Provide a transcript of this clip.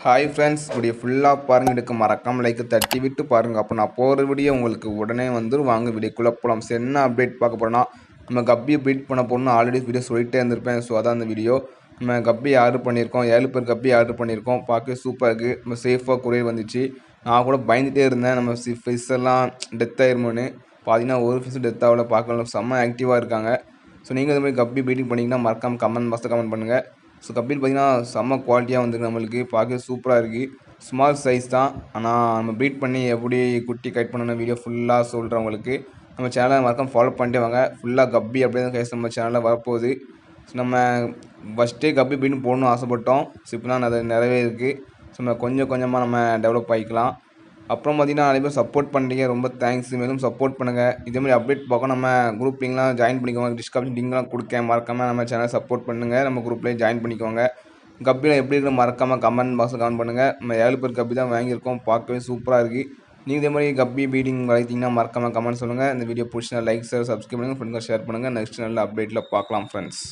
Hi friends, video ஃபுல்லாக பாருங்கள். இதுக்கு மறக்காமல் லைக்கு தட்டி விட்டு பாருங்கள். அப்போ நான் போகிற வீடியோ உங்களுக்கு உடனே வந்துடும். வாங்க வீடியோக்குள்ளே போகலாம். சரி, என்ன அப்டேட் பார்க்க போகிறோன்னா, நம்ம கப்பியை பீட் பண்ண போகணும்னு ஆல்ரெடி வீடியோ சொல்லிகிட்டே இருந்திருப்பேன். ஸோ அதான் அந்த வீடியோ. நம்ம கப்பி ஆர்டர் பண்ணியிருக்கோம். 7 பேர் கப்பி ஆர்டர் பண்ணியிருக்கோம். பார்க்க சூப்பராக இருக்குது. நம்ம சேஃபாக கொரியர் வந்துச்சு. நான் கூட பயந்துகிட்டே இருந்தேன், நம்ம ஃபிஷ் எல்லாம் டெத் ஆயிருமோன்னு. பார்த்தீங்கன்னா ஒரு ஃபிஷ் டெத் ஆகல. பார்க்கலாம் செம்ம ஆக்டிவாக இருக்காங்க. ஸோ நீங்கள் இந்த மாதிரி கப்பி பீட்டிங் பண்ணிங்கன்னா மறக்காமல் கமெண்ட் பாக்ஸில் கமெண்ட் பண்ணுங்கள். ஸோ கப்பின்னு பார்த்தீங்கன்னா செம்ம குவாலிட்டியாக வந்துருக்கு. நம்மளுக்கு பார்க்க சூப்பராக இருக்குது. ஸ்மால் சைஸ் தான். ஆனால் நம்ம ப்ரீட் பண்ணி எப்படி குட்டி கட் பண்ணணும் வீடியோ ஃபுல்லாக சொல்கிறேன் உங்களுக்கு. நம்ம சேனலை மறக்காம ஃபாலோ பண்ணிட்டு வாங்க. ஃபுல்லாக கப்பி அப்படின்னு கேஸ் நம்ம சேனலில் வரப்போகுது. ஸோ நம்ம ஃபஸ்ட்டே கப்பி பீட்னு போடணும்னு ஆசைப்பட்டோம். ஸோ இப்போ தான் அது நிறையவே இருக்குது. ஸோ நம்ம கொஞ்சம் கொஞ்சமாக நம்ம டெவலப் ஆகிக்கலாம். அப்புறம் பார்த்தீங்கன்னா நிறைய பேர் சப்போர்ட் பண்ணுறீங்க, ரொம்ப தேங்க்ஸ். மேலும் சப்போர்ட் பண்ணுங்கள். இதேமாதிரி அப்டேட் பார்க்க நம்ம குரூப் லிங்க்லாம் ஜாயின் பண்ணிக்கோங்க. டிஸ்கிரிப்ஷன் லிங்க்லாம் கொடுக்கேன். மறக்காமல் நம்ம சேனலை சப்போர்ட் பண்ணுங்கள். நம்ம குரூப்லேயே ஜாயின் பண்ணிக்கோங்க. கப்பியில் எப்படி இருக்குன்னு மறக்காமல் கமெண்ட் பாக்ஸில் கமெண்ட் பண்ணுங்கள். நம்ம 7 பேர் கப்பி தான் வாங்கியிருக்கோம். பார்க்கவே சூப்பராக இருக்குது. நீங்கள் இதே மாதிரி கப்பி பீடிங் வளர்த்தீங்கன்னா மறக்காமல் கமெண்ட் சொல்லுங்கள். இந்த வீடியோ பிடிச்சினா லைக், ஷேர், சப்ஸ்கிரைப் பண்ணுங்கள். ஃப்ரெண்ட்ஸ் ஷேர் பண்ணுங்கள். நெக்ஸ்ட் நல்ல அப்டேட்டில் பார்க்கலாம் ஃப்ரெண்ட்ஸ்.